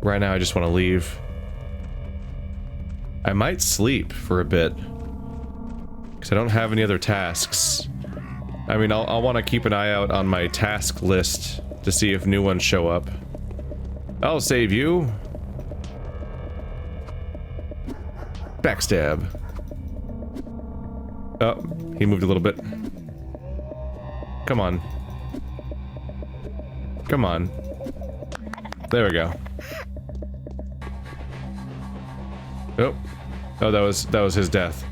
Right now I just want to leave. I might sleep for a bit. Because I don't have any other tasks. I mean, I'll want to keep an eye out on my task list to see if new ones show up. I'll save you. Backstab. Oh, he moved a little bit. Come on. Come on. There we go. Oh. Oh, that was his death.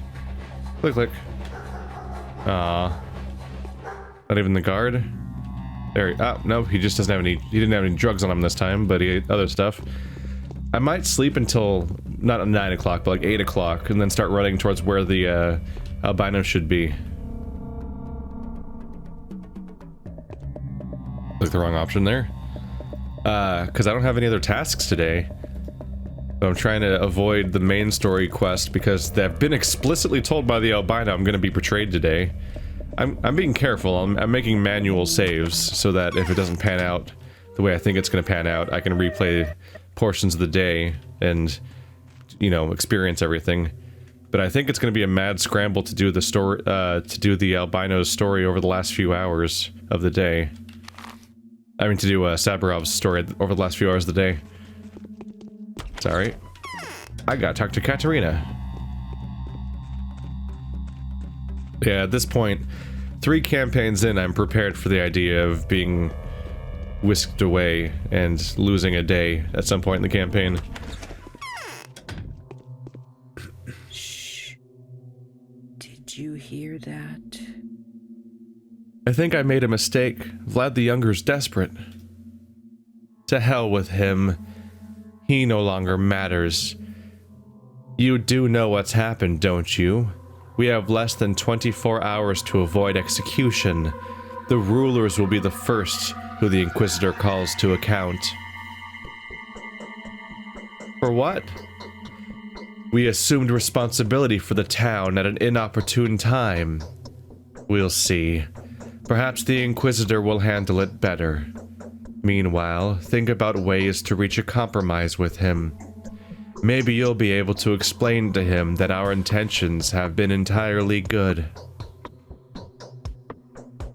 Click, click. Not even the guard? There he, oh, no, he just doesn't have any, he didn't have any drugs on him this time, but he ate other stuff. I might sleep until, not 9 o'clock, but like 8 o'clock, and then start running towards where the, albino should be. Like the wrong option there. Because I don't have any other tasks today. So I'm trying to avoid the main story quest because they've been explicitly told by the albino I'm going to be betrayed today. I'm being careful. I'm making manual saves so that if it doesn't pan out the way I think it's going to pan out, I can replay portions of the day and, you know, experience everything. But I think it's going to be a mad scramble to do the story, to do the albino's story over the last few hours of the day. I mean, to do Sabarov's story over the last few hours of the day. Sorry. I gotta talk to Katerina. Yeah, at this point, 3 campaigns in, I'm prepared for the idea of being whisked away and losing a day at some point in the campaign. Shh. Did you hear that? I think I made a mistake. Vlad the Younger's desperate. To hell with him. He no longer matters. You do know what's happened, don't you? We have less than 24 hours to avoid execution. The rulers will be the first who the Inquisitor calls to account. For what? We assumed responsibility for the town at an inopportune time. We'll see. Perhaps the Inquisitor will handle it better. Meanwhile, think about ways to reach a compromise with him. Maybe you'll be able to explain to him that our intentions have been entirely good.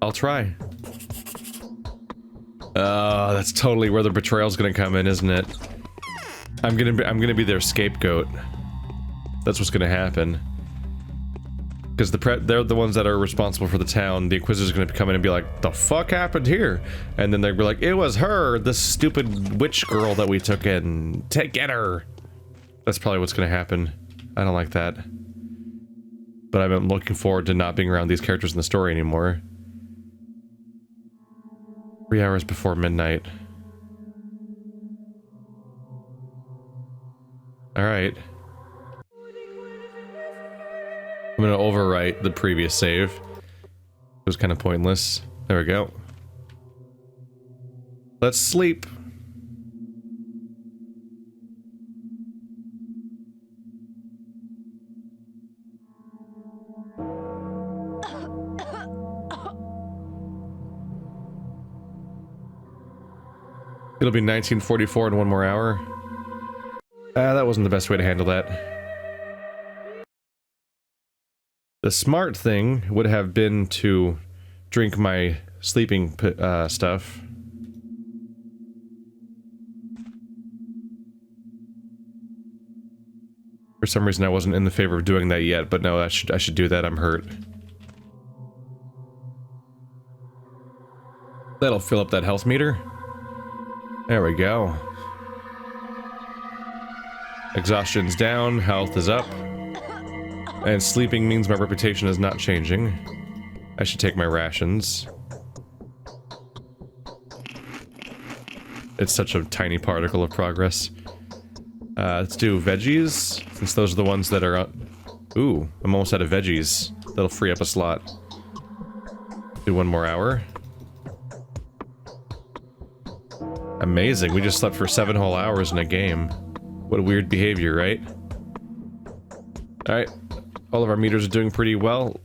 I'll try. That's totally where the betrayal's gonna come in, isn't it? I'm gonna be their scapegoat. That's what's gonna happen. Because they're the ones that are responsible for the town. The Inquisitor's gonna come in and be like, the fuck happened here? And then they'll be like, it was her, this stupid witch girl that we took in. Get her! That's probably what's gonna happen. I don't like that. But I've been looking forward to not being around these characters in the story anymore. 3 hours before midnight. Alright. I'm gonna overwrite the previous save. It was kind of pointless. There we go. Let's sleep. It'll be 1944 in 1 more hour. That wasn't the best way to handle that. The smart thing would have been to drink my sleeping stuff. For some reason I wasn't in the favor of doing that yet, but no, I should do that. I'm hurt. That'll fill up that health meter. There we go. Exhaustion's down, health is up. And sleeping means my reputation is not changing. I should take my rations. It's such a tiny particle of progress. Let's do veggies, since those are the ones that are... Ooh, I'm almost out of veggies. That'll free up a slot. Do 1 more hour. Amazing, we just slept for 7 whole hours in a game. What a weird behavior, right? Alright, all of our meters are doing pretty well.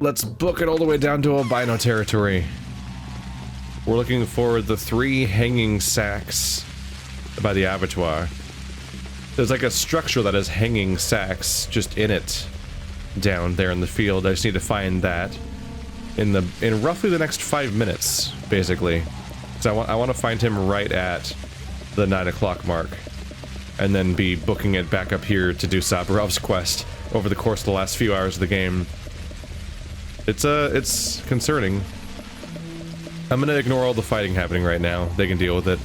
Let's book it all the way down to albino territory. We're looking for the 3 hanging sacks by the abattoir. There's like a structure that has hanging sacks just in it down there in the field. I just need to find that in roughly the next 5 minutes, basically. So I want to find him right at the 9 o'clock mark, and then be booking it back up here to do Sabarov's quest over the course of the last few hours of the game. It's concerning. I'm gonna ignore all the fighting happening right now. They can deal with it.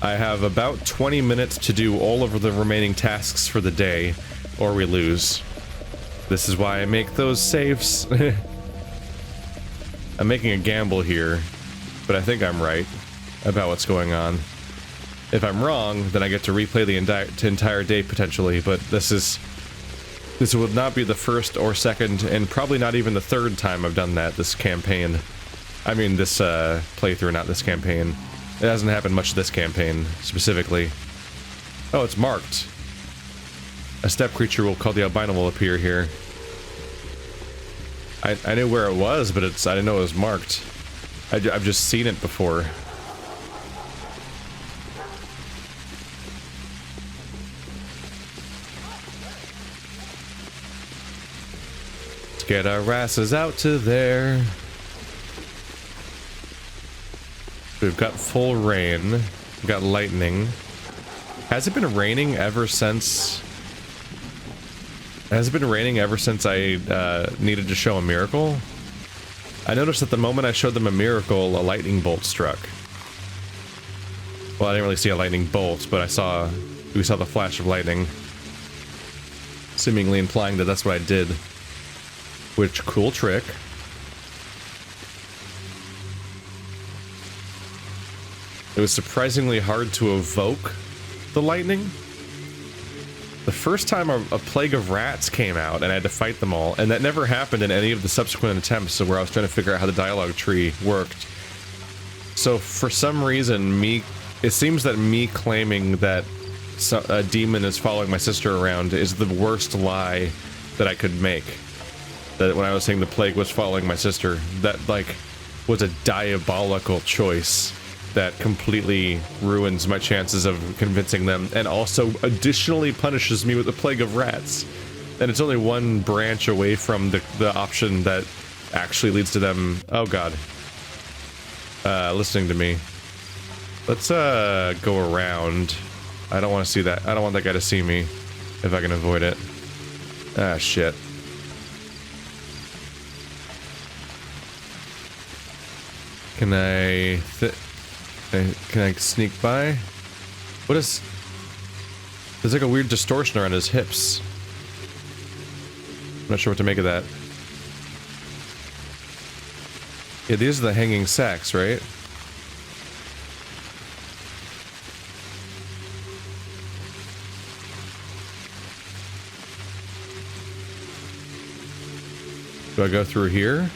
I have about 20 minutes to do all of the remaining tasks for the day, or we lose. This is why I make those saves. I'm making a gamble here, but I think I'm right about what's going on. If I'm wrong, then I get to replay the entire day potentially, but this would not be the first or second, and probably not even the third time I've done that this campaign. I mean, this playthrough, not this campaign. It hasn't happened much this campaign, specifically. Oh, it's marked. A steppe creature called the albino will appear here. I knew where it was, but I didn't know it was marked. I've just seen it before. Let's get our asses out to there. We've got full rain. We've got lightning. Has it been raining ever since... Has it been raining ever since I needed to show a miracle? I noticed that the moment I showed them a miracle, a lightning bolt struck. Well, I didn't really see a lightning bolt, but we saw the flash of lightning. Seemingly implying that that's what I did. Which, cool trick. It was surprisingly hard to evoke the lightning. The first time a plague of rats came out and I had to fight them all, and that never happened in any of the subsequent attempts where I was trying to figure out how the dialogue tree worked. So for some reason, it seems that me claiming that a demon is following my sister around is the worst lie that I could make. That when I was saying the plague was following my sister, that like was a diabolical choice that completely ruins my chances of convincing them, and also additionally punishes me with the plague of rats. And it's only one branch away from the option that actually leads to them, oh god, listening to me. Let's go around. I don't want to see that. I don't want that guy to see me if I can avoid it. Ah, shit. Can I sneak by? What is... There's like a weird distortion around his hips. I'm not sure what to make of that. Yeah, these are the hanging sacks, right? Do I go through here?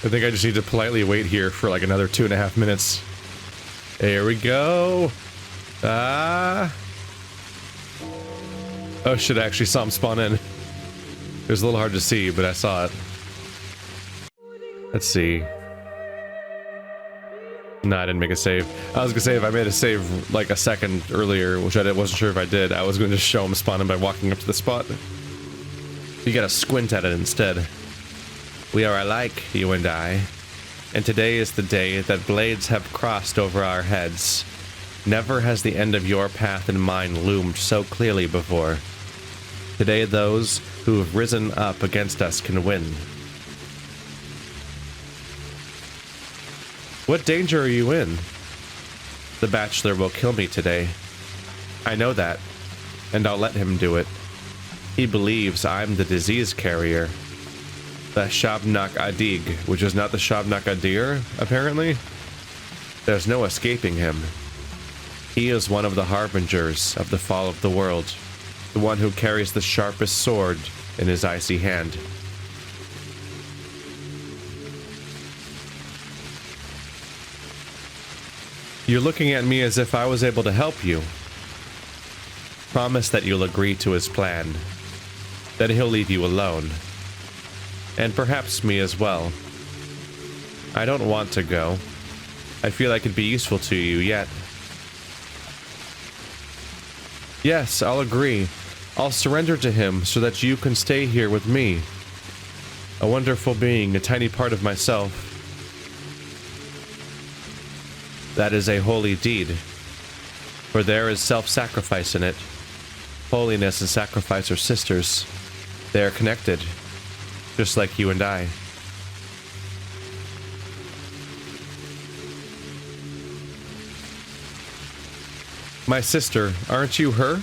I think I just need to politely wait here for like another 2.5 minutes. Here we go. Ah. Oh shit, I actually saw him spawn in. It was a little hard to see, but I saw it. Let's see. No, I didn't make a save. I was gonna say if I made a save like a second earlier, which I wasn't sure if I did, I was gonna just show him spawning by walking up to the spot. You gotta squint at it instead. We are alike, you and I, and today is the day that blades have crossed over our heads. Never has the end of your path and mine loomed so clearly before. Today those who have risen up against us can win. What danger are you in? The Bachelor will kill me today. I know that, and I'll let him do it. He believes I'm the disease carrier. The Shabnak Adig, which is not the Shabnak Adir, apparently. There's no escaping him. He is one of the harbingers of the fall of the world, the one who carries the sharpest sword in his icy hand. You're looking at me as if I was able to help you. Promise that you'll agree to his plan. That he'll leave you alone. And perhaps me as well. I don't want to go. I feel I could be useful to you yet. Yes, I'll agree. I'll surrender to him so that you can stay here with me. A wonderful being, a tiny part of myself. That is a holy deed. For there is self-sacrifice in it. Holiness and sacrifice are sisters. They are connected. Just like you and I. My sister, aren't you her?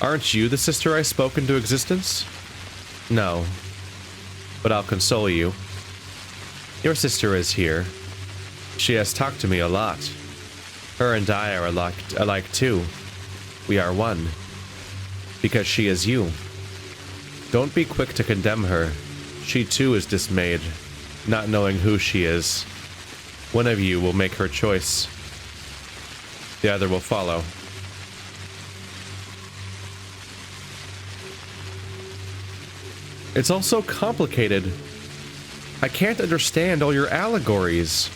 Aren't you the sister I spoke into existence? No. But I'll console you. Your sister is here. She has talked to me a lot. Her and I are alike too. We are one. Because she is you. Don't be quick to condemn her. She too is dismayed, not knowing who she is. One of you will make her choice. The other will follow. It's all so complicated. I can't understand all your allegories.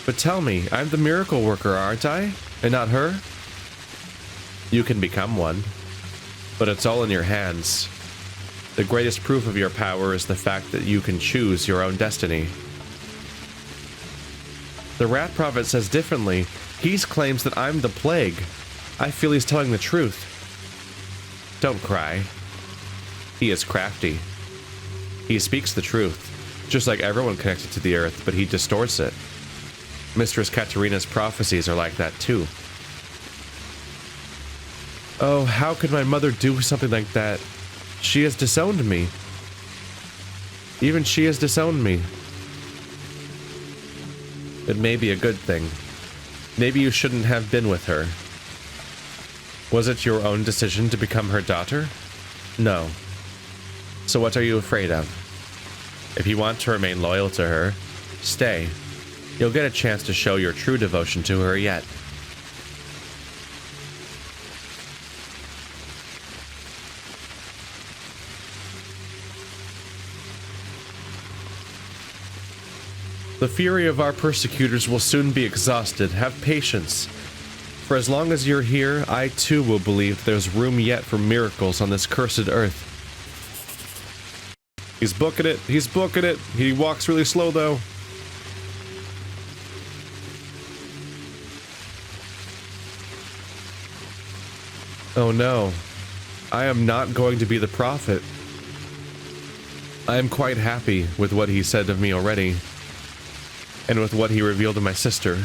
But tell me, I'm the miracle worker, aren't I? And not her? You can become one. But it's all in your hands. The greatest proof of your power is the fact that you can choose your own destiny. The Rat Prophet says differently. He claims that I'm the plague. I feel he's telling the truth. Don't cry. He is crafty. He speaks the truth, just like everyone connected to the earth, but he distorts it. Mistress Katerina's prophecies are like that too. Oh, how could my mother do something like that? She has disowned me. Even she has disowned me. It may be a good thing. Maybe you shouldn't have been with her. Was it your own decision to become her daughter? No. So what are you afraid of? If you want to remain loyal to her, stay. You'll get a chance to show your true devotion to her yet. The fury of our persecutors will soon be exhausted. Have patience. For as long as you're here, I too will believe there's room yet for miracles on this cursed earth. He's booking it. He's booking it. He walks really slow, though. Oh no. I am not going to be the prophet. I am quite happy with what he said of me already. And with what he revealed to my sister.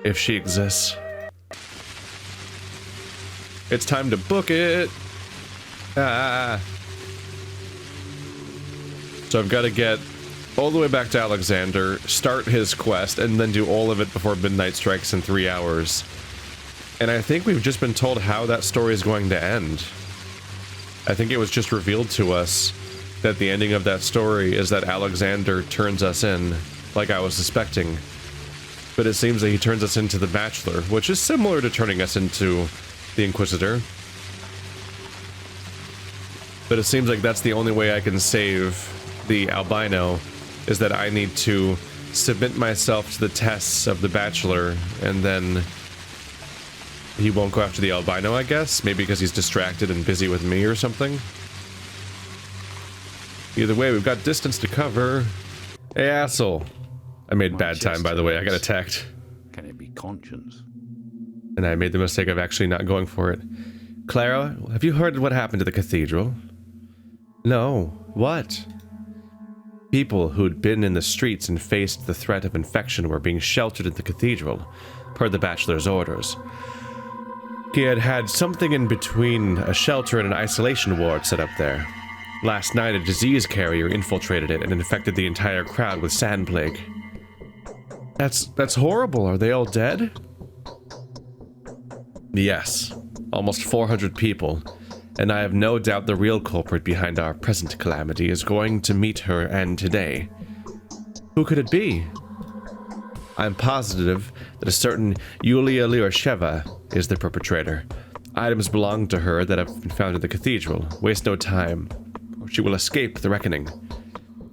If she exists. It's time to book it! Ah! So I've got to get all the way back to Alexander, start his quest, and then do all of it before midnight strikes in 3 hours. And I think we've just been told how that story is going to end. I think it was just revealed to us that the ending of that story is that Alexander turns us in, like I was suspecting. But it seems that he turns us into the Bachelor, which is similar to turning us into the Inquisitor. But it seems like that's the only way I can save the albino, is that I need to submit myself to the tests of the Bachelor, and then he won't go after the albino, I guess? Maybe because he's distracted and busy with me or something? Either way, we've got distance to cover. Hey, asshole. I made bad time, by the way. I got attacked. Can it be conscience? And I made the mistake of actually not going for it. Clara, have you heard what happened to the cathedral? No. What? People who'd been in the streets and faced the threat of infection were being sheltered in the cathedral, per the Bachelor's orders. He had had something in between a shelter and an isolation ward set up there. Last night, a disease carrier infiltrated it and infected the entire crowd with sand plague. That's horrible. Are they all dead? Yes. Almost 400 people. And I have no doubt the real culprit behind our present calamity is going to meet her end today. Who could it be? I'm positive that a certain Yulia Lyasheva is the perpetrator. Items belong to her that have been found in the cathedral. Waste no time, or she will escape the reckoning.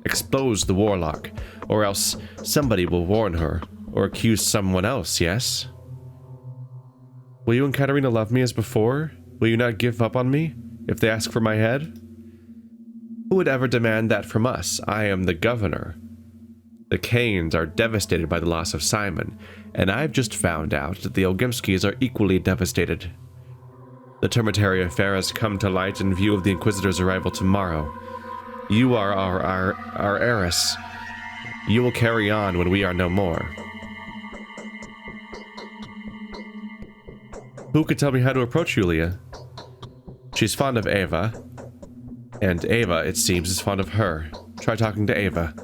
Expose the warlock, or else somebody will warn her, or accuse someone else, yes? Will you and Katerina love me as before? Will you not give up on me, if they ask for my head? Who would ever demand that from us? I am the governor. The Kanes are devastated by the loss of Simon, and I've just found out that the Olgimskis are equally devastated. The Termitary affair has come to light in view of the Inquisitor's arrival tomorrow. You are our heiress. You will carry on when we are no more. Who could tell me how to approach Yulia? She's fond of Ava, and Ava, it seems, is fond of her. Try talking to Ava.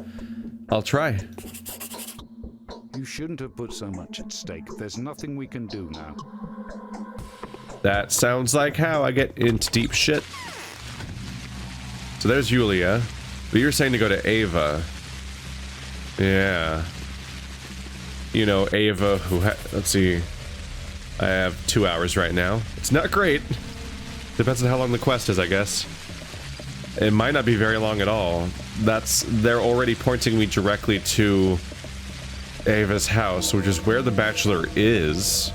I'll try. You shouldn't have put so much at stake. There's nothing we can do now. That sounds like how I get into deep shit. So there's Yulia, but you're saying to go to Ava. Yeah. You know, Ava, who let's see. I have 2 hours right now. It's not great. Depends on how long the quest is, I guess. It might not be very long at all. They're already pointing me directly to Ava's house, which is where the Bachelor is.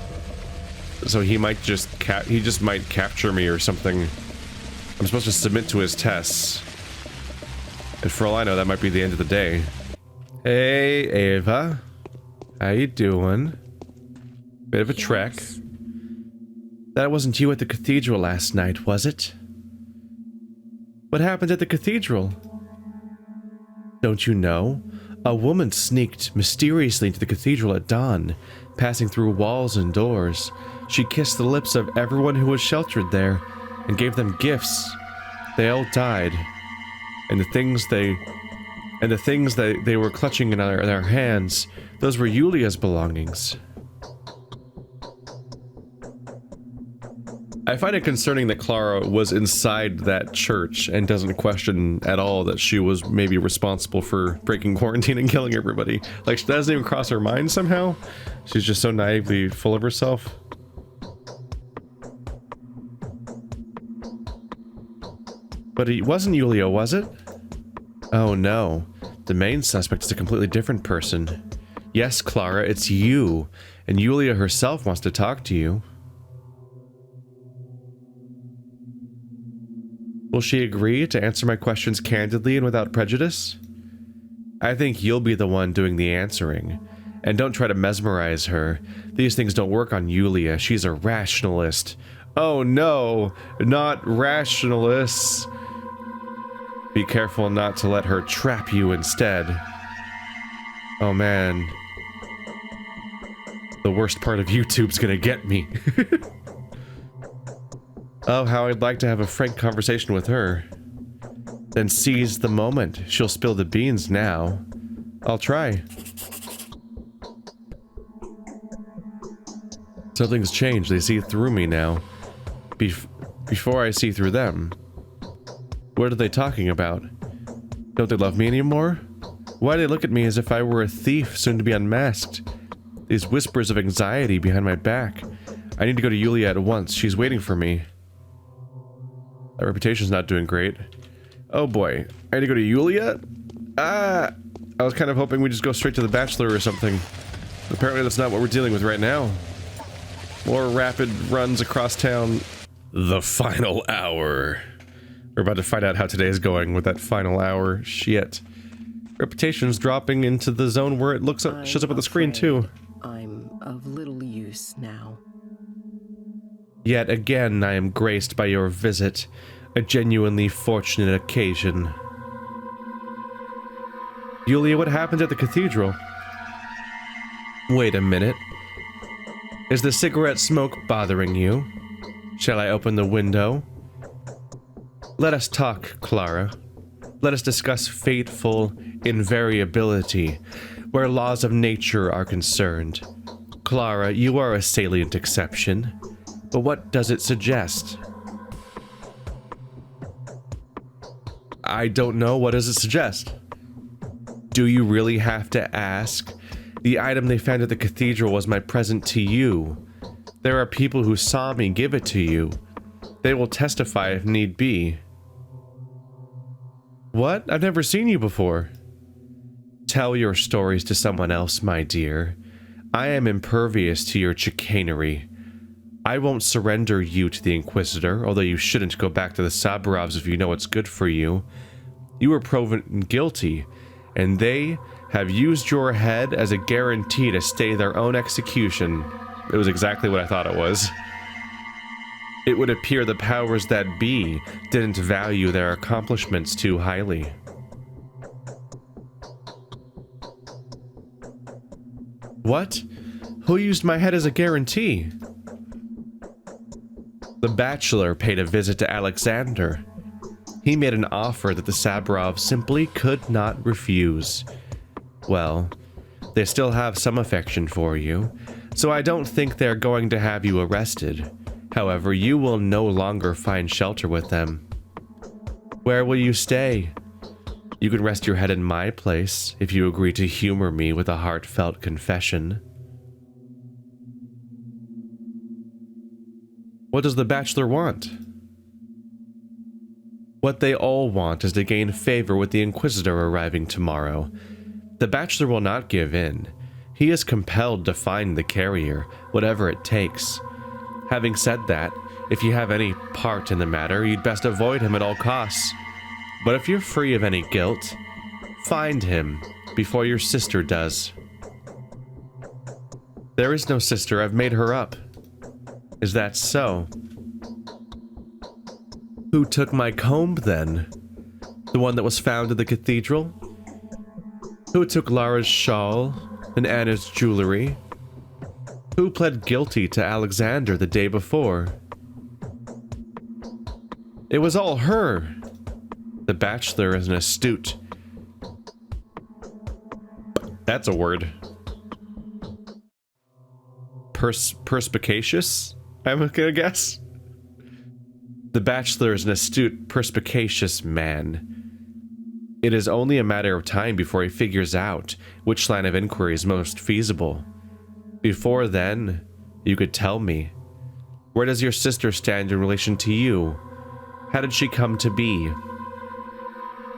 So he might just might capture me or something. I'm supposed to submit to his tests. And for all I know, that might be the end of the day. Hey, Ava. How you doing? Bit of a trek. That wasn't you at the cathedral last night, was it? What happened at the cathedral? Don't you know? A woman sneaked mysteriously into the cathedral at dawn, passing through walls and doors. She kissed the lips of everyone who was sheltered there, and gave them gifts. They all died, and the things they were clutching in their hands, those were Yulia's belongings. I find it concerning that Clara was inside that church and doesn't question at all that she was maybe responsible for breaking quarantine and killing everybody. Like, that doesn't even cross her mind somehow. She's just so naively full of herself. But it wasn't Yulia, was it? Oh no. The main suspect is a completely different person. Yes, Clara, it's you. And Yulia herself wants to talk to you. Will she agree to answer my questions candidly and without prejudice? I think you'll be the one doing the answering. And don't try to mesmerize her. These things don't work on Yulia. She's a rationalist. Oh no, not rationalists. Be careful not to let her trap you instead. Oh man. The worst part of YouTube's gonna get me. Oh, how I'd like to have a frank conversation with her. Then seize the moment. She'll spill the beans now. I'll try. Something's changed. They see through me now. Before I see through them. What are they talking about? Don't they love me anymore? Why do they look at me as if I were a thief soon to be unmasked? These whispers of anxiety behind my back. I need to go to Yulia at once. She's waiting for me. That reputation's not doing great. Oh boy. I need to go to Yulia? Ah! I was kind of hoping we'd just go straight to the Bachelor or something. Apparently that's not what we're dealing with right now. More rapid runs across town. The final hour. We're about to find out how today is going with that final hour. Shit. Reputation's dropping into the zone where it shows up on the screen too. I'm of little use now. Yet again, I am graced by your visit. A genuinely fortunate occasion. Yulia, what happened at the cathedral? Wait a minute. Is the cigarette smoke bothering you? Shall I open the window? Let us talk, Clara. Let us discuss fateful invariability, where laws of nature are concerned. Clara, you are a salient exception. But what does it suggest? I don't know. What does it suggest? Do you really have to ask? The item they found at the cathedral was my present to you. There are people who saw me give it to you. They will testify if need be. What? I've never seen you before. Tell your stories to someone else, my dear. I am impervious to your chicanery. I won't surrender you to the Inquisitor, although you shouldn't go back to the Sabrovs if you know what's good for you. You were proven guilty, and they have used your head as a guarantee to stay their own execution. It was exactly what I thought it was. It would appear the powers that be didn't value their accomplishments too highly. What? Who used my head as a guarantee? The Bachelor paid a visit to Alexander. He made an offer that the Sabrovs simply could not refuse. Well, they still have some affection for you, so I don't think they're going to have you arrested. However, you will no longer find shelter with them. Where will you stay? You can rest your head in my place if you agree to humor me with a heartfelt confession. What does the Bachelor want? What they all want is to gain favor with the Inquisitor arriving tomorrow. The Bachelor will not give in. He is compelled to find the carrier, whatever it takes. Having said that, if you have any part in the matter, you'd best avoid him at all costs. But if you're free of any guilt, find him before your sister does. There is no sister, I've made her up. Is that so? Who took my comb then? The one that was found in the cathedral? Who took Lara's shawl and Anna's jewelry? Who pled guilty to Alexander the day before? It was all her. The Bachelor is an astute. That's a word. Perspicacious? I'm gonna guess. The Bachelor is an astute, perspicacious man. It is only a matter of time before he figures out which line of inquiry is most feasible. Before then, you could tell me. Where does your sister stand in relation to you? How did she come to be?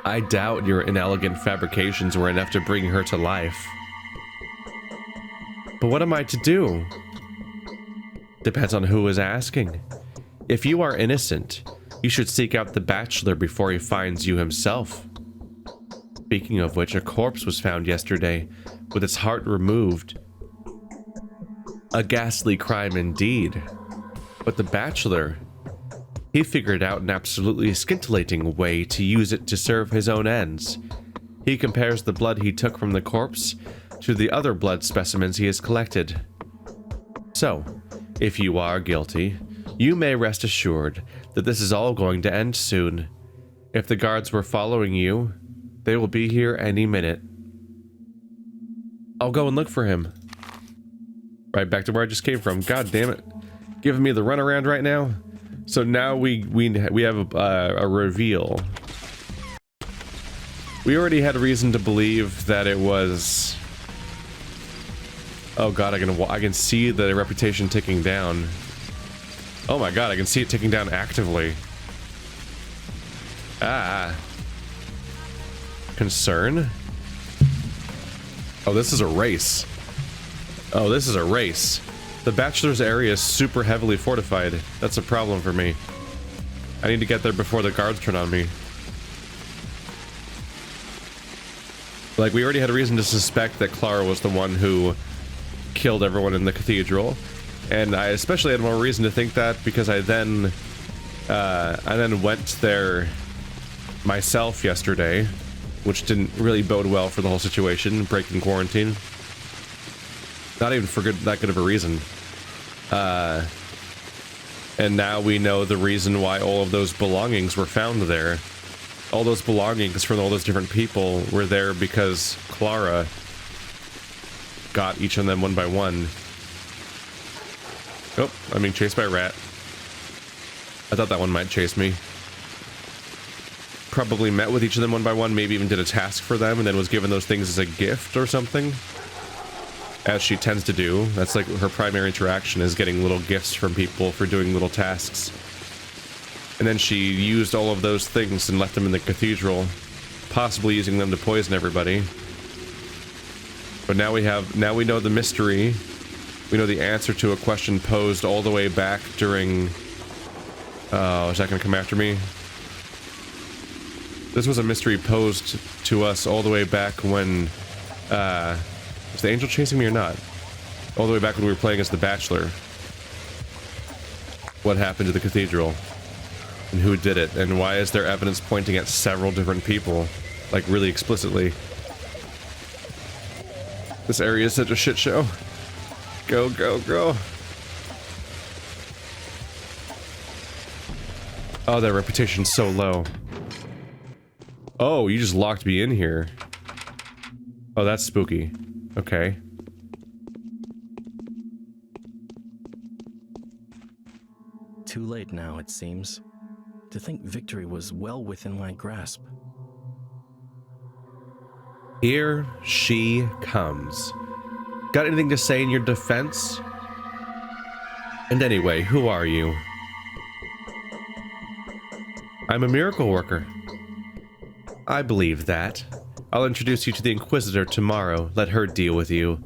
I doubt your inelegant fabrications were enough to bring her to life. But what am I to do? Depends on who is asking. If you are innocent, you should seek out the Bachelor before he finds you himself. Speaking of which, a corpse was found yesterday, with its heart removed. A ghastly crime indeed. But the Bachelor, he figured out an absolutely scintillating way to use it to serve his own ends. He compares the blood he took from the corpse to the other blood specimens he has collected. So, if you are guilty, you may rest assured that this is all going to end soon. If the guards were following you, they will be here any minute. I'll go and look for him. Right back to where I just came from. God damn it. Giving me the runaround right now. So now we have a reveal. We already had reason to believe that it was... Oh god, I can see the reputation ticking down. Oh my god, I can see it ticking down actively. Ah. Concern? Oh, this is a race. Oh, this is a race. The Bachelor's area is super heavily fortified. That's a problem for me. I need to get there before the guards turn on me. Like, we already had a reason to suspect that Clara was the one who killed everyone in the cathedral. And I especially had more reason to think that because I then went there myself yesterday, which didn't really bode well for the whole situation, breaking quarantine. Not even for that good of a reason. And now we know the reason why all of those belongings were found there. All those belongings from all those different people were there because Clara got each of them one by one. Oh, I'm being chased by a rat. I thought that one might chase me. Probably met with each of them one by one, maybe even did a task for them, and then was given those things as a gift or something. as she tends to do. That's like her primary interaction, is getting little gifts from people for doing little tasks. And then she used all of those things and left them in the cathedral, possibly using them to poison everybody. But now we know the mystery. We know the answer to a question posed all the way back during... Oh, is that gonna come after me? This was a mystery posed to us all the way back when... was the angel chasing me or not? All the way back when we were playing as the Bachelor. What happened to the cathedral? And who did it? And why is there evidence pointing at several different people? Like, really explicitly. This area is such a shit show. Go, go, go. Oh, that reputation's so low. Oh, you just locked me in here. Oh, that's spooky. Okay. Too late now, it seems. To think victory was well within my grasp. Here she comes. Got anything to say in your defense? And anyway, who are you? I'm a miracle worker. I believe that. I'll introduce you to the Inquisitor tomorrow. Let her deal with you.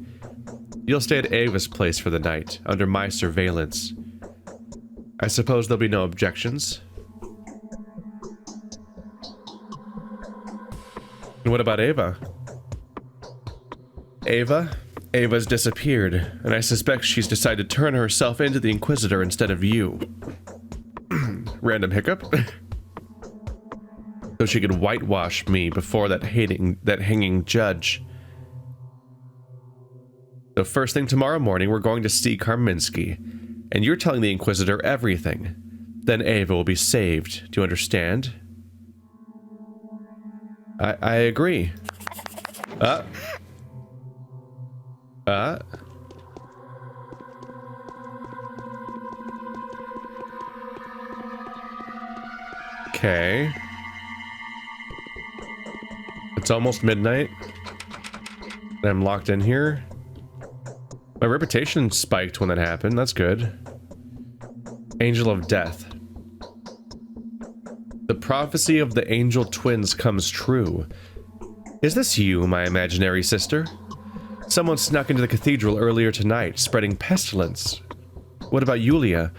You'll stay at Ava's place for the night, under my surveillance. I suppose there'll be no objections. And what about Ava? Ava's disappeared, and I suspect she's decided to turn herself into the Inquisitor instead of you. Random hiccup. So she could whitewash me before that hanging judge. So first thing tomorrow morning, we're going to see Karminski, and you're telling the Inquisitor everything. Then Ava will be saved. Do you understand? I agree. Okay. It's almost midnight. And I'm locked in here. My reputation spiked when that happened. That's good. Angel of Death. The prophecy of the angel twins comes true. Is this you, my imaginary sister? Someone snuck into the cathedral earlier tonight, spreading pestilence. What about Yulia,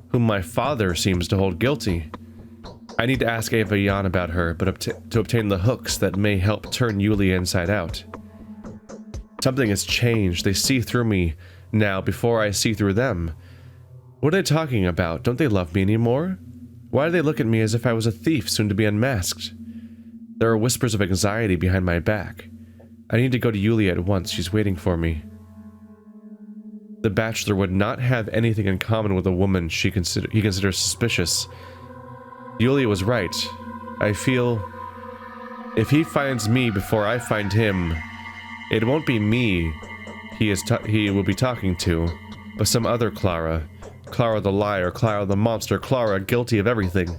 whom my father seems to hold guilty? I need to ask Ava Yan about her, but to obtain the hooks that may help turn Yulia inside out. Something has changed. They see through me now before I see through them. What are they talking about? Don't they love me anymore? Why do they look at me as if I was a thief soon to be unmasked? There are whispers of anxiety behind my back. I need to go to Yulia at once. She's waiting for me. The Bachelor would not have anything in common with a woman he considers suspicious. Yulia was right. I feel... if he finds me before I find him, it won't be me he will be talking to, but some other Clara. Clara the liar, Clara the monster, Clara guilty of everything.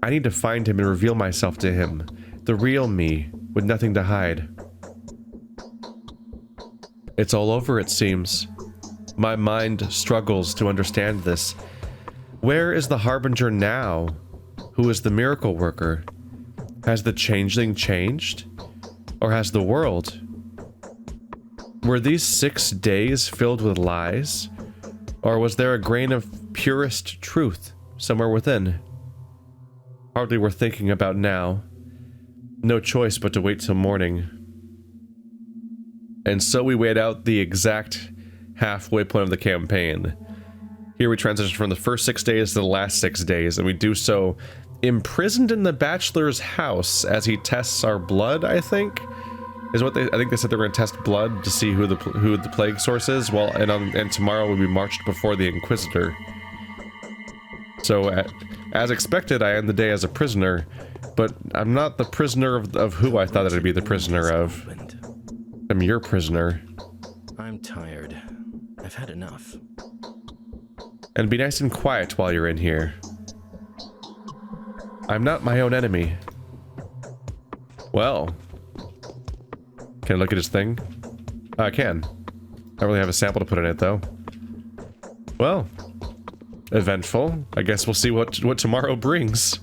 I need to find him and reveal myself to him. The real me, with nothing to hide. It's all over, it seems. My mind struggles to understand this. Where is the Harbinger now? Who is the miracle worker? Has the Changeling changed? Or has the world? Were these 6 days filled with lies? Or was there a grain of purest truth somewhere within? Hardly worth thinking about now. No choice but to wait till morning. And so we wait out the exact halfway point of the campaign. Here we transition from the first 6 days to the last 6 days, and we do so imprisoned in the Bachelor's house as he tests our blood, I think? Is what I think they said they were going to test blood to see who the plague source is. Well, and tomorrow we'll be marched before the Inquisitor. So, as expected, I end the day as a prisoner, but I'm not the prisoner of who I thought I'd be the prisoner of. I'm your prisoner. I'm tired. I've had enough. And be nice and quiet while you're in here. I'm not my own enemy. Well... can I look at his thing? I can. I don't really have a sample to put in it, though. Well, eventful. I guess we'll see what tomorrow brings.